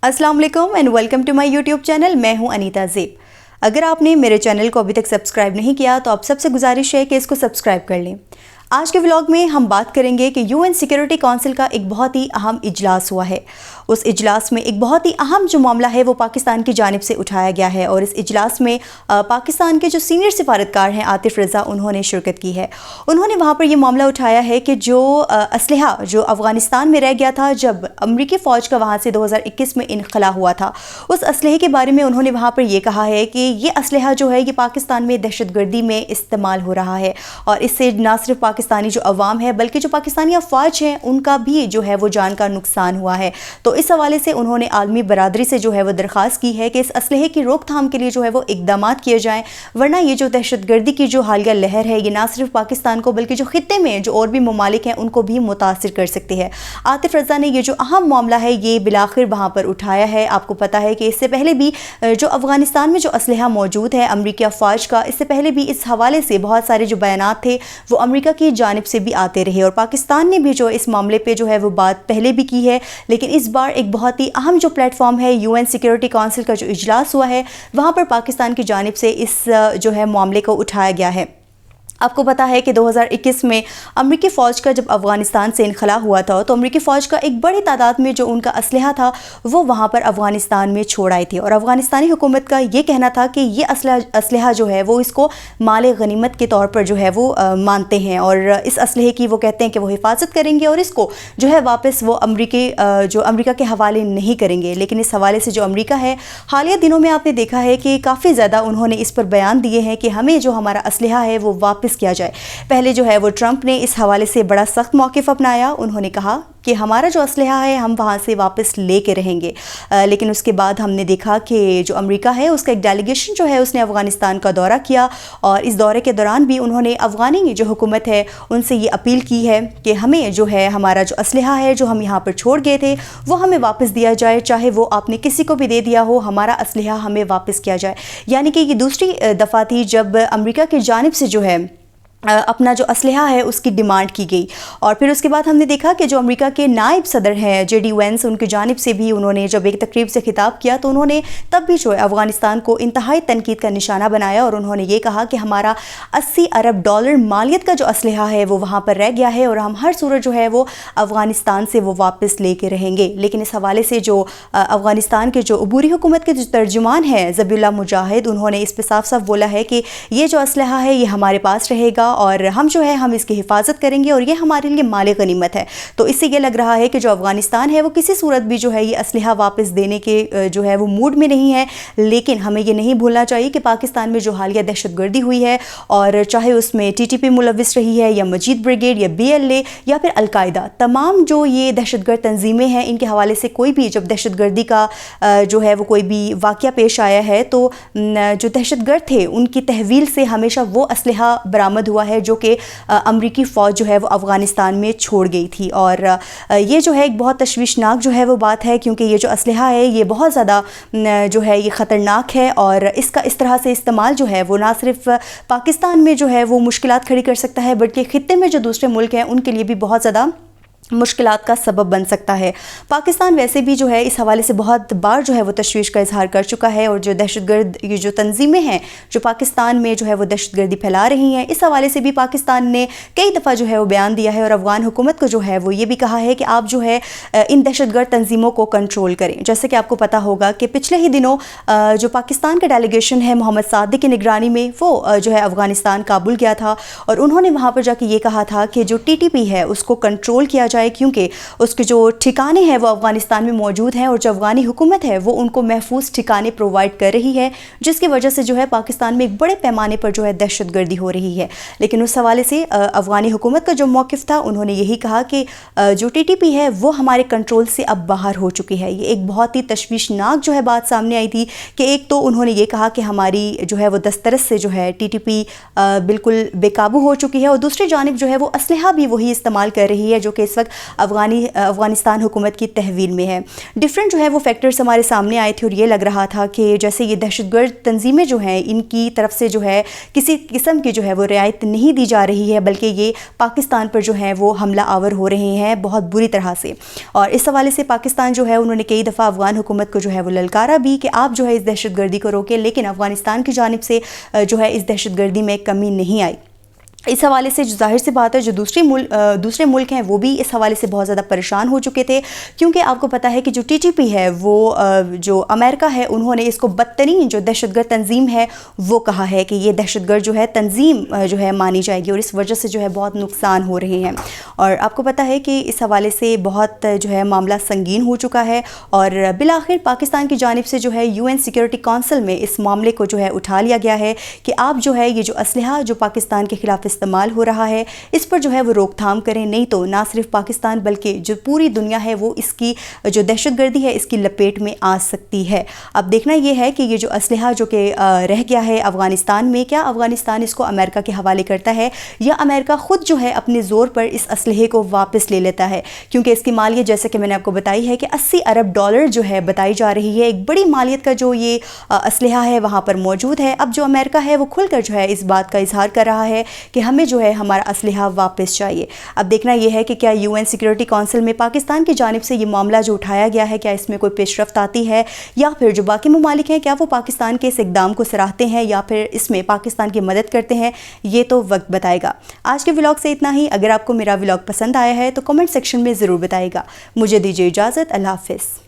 अस्सलाम वालेकुम and welcome to my YouTube channel. मैं हूं अनीता ज़ेब। अगर आपने मेरे चैनल को अभी तक सब्सक्राइब नहीं किया तो आप सबसे गुजारिश है कि इसको सब्सक्राइब कर लें। आज के व्लॉग में हम बात करेंगे कि यूएन सिक्योरिटी काउंसिल का एक बहुत ही अहम इजलास हुआ है। उस इजलास में एक बहुत ही अहम जो मामला है वो पाकिस्तान की जानिब से उठाया गया है और इस इजलास में पाकिस्तान के जो सीनियर सिफारतकार हैं आतिफ रज़ा, उन्होंने शिरकत की है। उन्होंने वहाँ पर ये मामला उठाया है कि जो असलहा जो अफ़गानिस्तान में रह गया था जब अमरीकी फ़ौज का वहाँ से 2021 में इनखला हुआ था, उस असलहे के बारे में उन्होंने वहाँ पर ये कहा है कि ये असलहा जो है ये पाकिस्तान में दहशतगर्दी में इस्तेमाल हो रहा है और इससे ना सिर्फ पाकिस्तानी जो अवाम है बल्कि जो पाकिस्तानी अफवाज हैं उनका भी जो है वो जान का नुकसान हुआ है। तो इस हवाले से उन्होंने आलमी बरादरी से जो है वो दरख्वास्त की है कि इस असलहे की रोकथाम के लिए जो है वो इकदामात किए जाएं, वरना ये जो दहशतगर्दी की जो हालिया लहर है ये ना सिर्फ पाकिस्तान को बल्कि जो खित्ते में जो और भी ममालिक हैं उनको भी मुतासिर कर सकती है। आतिफ रज़ा ने ये जो अहम मामला है ये बिलाखिर वहाँ पर उठाया है। आपको पता है कि इससे पहले भी जो अफ़गानिस्तान में जो असलहा मौजूद है अमरीकी अफवाज का, इससे पहले भी इस हवाले से बहुत सारे जो बयानात थे वो अमरीका की जानिब से भी आते रहे और पाकिस्तान ने भी जो इस मामले पे जो है वो बात पहले भी की है। लेकिन इस बार एक बहुत ही अहम जो प्लेटफॉर्म है यूएन सिक्योरिटी काउंसिल का जो इजलास हुआ है वहाँ पर पाकिस्तान की जानिब से इस जो है मामले को उठाया गया है। आपको पता है कि 2021 में अमरीकी फ़ौज का जब अफ़गानिस्तान से इनखला हुआ था तो अमरीकी फ़ौज का एक बड़ी तादाद में जो उनका असलहा था वो वहाँ पर अफ़गानिस्तान में छोड़ आई थी और अफ़गानिस्तानी हुकूमत का ये कहना था कि ये असलहा जो है वो इसको माल गनीमत के तौर पर जो है वो मानते हैं और इस असलहे की वो कहते हैं कि वो हिफाजत करेंगे और इसको जो है वापस वो अमरीका के हवाले नहीं करेंगे। लेकिन इस हवाले से जो अमरीका है हालिया दिनों में आपने देखा है कि काफ़ी ज़्यादा उन्होंने इस पर बयान दिए हैं कि हमें जो हमारा असलहा है वो वापस किया जाए। पहले जो है वो ट्रंप ने इस हवाले से बड़ा सख्त मौक़िफ़ अपनाया। उन्होंने कहा कि हमारा जो असलहा है हम वहाँ से वापस लेके रहेंगे। लेकिन उसके बाद हमने देखा कि जो अमेरिका है उसका एक डेलीगेशन जो है उसने अफ़गानिस्तान का दौरा किया और इस दौरे के दौरान भी उन्होंने अफ़गानी जो हुकूमत है उनसे ये अपील की है कि हमें जो है हमारा जो असलहा है जो हम यहाँ पर छोड़ गए थे वो हमें वापस दिया जाए, चाहे वो आपने किसी को भी दे दिया हो, हमारा असलहा हमें वापस किया जाए। यानी कि ये दूसरी दफ़ा थी जब अमेरिका की जानिब से जो है अपना जो असलहा है उसकी डिमांड की गई। और फिर उसके बाद हमने देखा कि जो अमेरिका के नायब सदर हैं जेडी वेंस, उनकी जानिब से भी उन्होंने जब एक तकरीब से खिताब किया तो उन्होंने तब भी जो है अफ़गानिस्तान को इंतहाई तनकीद का निशाना बनाया और उन्होंने ये कहा कि हमारा 80 अरब डॉलर मालियत का जो असलहा है वो वहाँ पर रह गया है और हम हर सूरत जो है वो अफ़गानिस्तान से वो वापस लेके रहेंगे। लेकिन इस हवाले से जो अफ़गानिस्तान के जो अबूरी हुकूमत के जो तर्जुमान हैं ज़बीउल्लाह मुजाहिद, उन्होंने इस पर साफ साफ बोला है कि ये जो असलहा है ये हमारे पास रहेगा और हम जो है हम इसकी हिफाजत करेंगे और ये हमारे लिए माल गनीमत है। तो इससे ये लग रहा है कि जो अफ़गानिस्तान है वो किसी सूरत भी जो है ये असलहा वापस देने के जो है वो मूड में नहीं है। लेकिन हमें ये नहीं भूलना चाहिए कि पाकिस्तान में जो हालिया दहशतगर्दी हुई है और चाहे उसमें TTP मुलविस रही है या मजीद ब्रिगेड या BLA या फिर अलकायदा, तमाम जो ये दहशतगर्द तंजीमें हैं इनके हवाले से कोई भी जब दहशतगर्दी का जो है वो कोई भी वाक़या पेश आया है तो जो दहशतगर्द थे उनकी तहवील से हमेशा वो असलहा बरामद हुआ है जो कि अमरीकी फ़ौज जो है वो अफ़गानिस्तान में छोड़ गई थी। और ये जो है एक बहुत तशवीशनाक जो है वो बात है क्योंकि ये जो असलहा है ये बहुत ज़्यादा जो है ये ख़तरनाक है और इसका इस तरह से इस्तेमाल जो है वो ना सिर्फ पाकिस्तान में जो है वो मुश्किलात खड़ी कर सकता है बल्कि ख़ित्ते में जो दूसरे मुल्क हैं उनके लिए भी बहुत ज़्यादा मुश्किलात का सबब बन सकता है। पाकिस्तान वैसे भी जो है इस हवाले से बहुत बार जो है वो तशवीश का इजहार कर चुका है और जो दहशतगर्द ये जो तंजीमें हैं जो पाकिस्तान में जो है वो दहशतगर्दी फैला रही हैं, इस हवाले से भी पाकिस्तान ने कई दफ़ा जो है वो बयान दिया है और अफ़गान हुकूमत को जो है वो ये भी कहा है कि आप जो है इन दहशतगर्द तंजीमों को कंट्रोल करें। जैसे कि आपको पता होगा कि पिछले ही दिनों जो पाकिस्तान का डेलीगेशन है मोहम्मद सादिक की निगरानी में वो जो है अफ़गानिस्तान काबुल गया था और उन्होंने वहाँ पर जाके ये कहा था कि जो TTP है उसको कंट्रोल किया जाए क्योंकि उसके जो ठिकाने हैं वो अफ़गानिस्तान में मौजूद हैं और जो अफ़गानी हुकूमत है वो उनको महफूज ठिकाने प्रोवाइड कर रही है जिसकी वजह से जो है पाकिस्तान में एक बड़े पैमाने पर जो है दहशतगर्दी हो रही है। लेकिन उस हवाले से अफ़गानी हुकूमत का जो मौक़िफ़ था उन्होंने यही कहा कि जो TTP है वो हमारे कंट्रोल से अब बाहर हो चुकी है। ये एक बहुत ही तशवीशनाक जो है बात सामने आई थी कि एक तो उन्होंने ये कहा कि हमारी जो है वो दस्तरस से जो है TTP बिल्कुल बेकाबू हो चुकी है और दूसरी जानिब जो है वो असलहा भी वही इस्तेमाल कर रही है जो कि इस वक्त وقت افغانستان حکومت کی تحویل میں ہے۔ ڈفرینٹ جو ہے وہ فیکٹرز ہمارے سامنے آئے تھے اور یہ لگ رہا تھا کہ جیسے یہ دہشت گرد تنظیمیں جو ہیں ان کی طرف سے جو ہے کسی قسم کی جو ہے وہ رعایت نہیں دی جا رہی ہے، بلکہ یہ پاکستان پر جو ہے وہ حملہ آور ہو رہے ہیں بہت بری طرح سے۔ اور اس حوالے سے پاکستان جو ہے انہوں نے کئی دفعہ افغان حکومت کو جو ہے وہ للکارا بھی کہ آپ جو ہے اس دہشت گردی کو روکیں، لیکن افغانستان کی جانب سے جو ہے اس دہشت گردی میں کمی نہیں آئی۔ اس حوالے سے جو ظاہر سی بات ہے جو دوسرے ملک ہیں وہ بھی اس حوالے سے بہت زیادہ پریشان ہو چکے تھے، کیونکہ آپ کو پتہ ہے کہ جو ٹی ٹی پی ہے وہ جو امریکہ ہے انہوں نے اس کو بدترین جو دہشت گرد تنظیم ہے وہ کہا ہے کہ یہ دہشت گرد جو ہے تنظیم جو ہے مانی جائے گی، اور اس وجہ سے جو ہے بہت نقصان ہو رہے ہیں۔ اور آپ کو پتہ ہے کہ اس حوالے سے بہت جو ہے معاملہ سنگین ہو چکا ہے، اور بالآخر پاکستان کی جانب سے جو ہے UN سیکیورٹی کونسل میں اس معاملے کو جو ہے اٹھا لیا گیا ہے کہ آپ جو ہے یہ جو اسلحہ جو پاکستان کے خلاف استعمال ہو رہا ہے اس پر جو ہے وہ روک تھام کریں، نہیں تو نہ صرف پاکستان بلکہ جو پوری دنیا ہے وہ اس کی جو دہشت گردی ہے اس کی لپیٹ میں آ سکتی ہے۔ اب دیکھنا یہ ہے کہ یہ جو اسلحہ جو کہ رہ گیا ہے افغانستان میں، کیا افغانستان اس کو امریکہ کے حوالے کرتا ہے یا امریکہ خود جو ہے اپنے زور پر اس اسلحے کو واپس لے لیتا ہے، کیونکہ اس کی مالیت جیسے کہ میں نے آپ کو بتائی ہے کہ $80 ارب جو ہے بتائی جا رہی ہے، ایک بڑی مالیت کا جو یہ اسلحہ ہے وہاں پر موجود ہے۔ اب جو امریکہ ہے وہ کھل کر جو ہے اس بات کا اظہار کر رہا ہے کہ ہمیں جو ہے ہمارا اسلحہ واپس چاہیے۔ اب دیکھنا یہ ہے کہ کیا UN سیکیورٹی کونسل میں پاکستان کی جانب سے یہ معاملہ جو اٹھایا گیا ہے کیا اس میں کوئی پیش رفت آتی ہے، یا پھر جو باقی ممالک ہیں کیا وہ پاکستان کے اس اقدام کو سراہتے ہیں یا پھر اس میں پاکستان کی مدد کرتے ہیں، یہ تو وقت بتائے گا۔ آج کے ولاگ سے اتنا ہی۔ اگر آپ کو میرا ولاگ پسند آیا ہے تو کمنٹ سیکشن میں ضرور بتائے گا۔ مجھے دیجیے اجازت، اللہ حافظ۔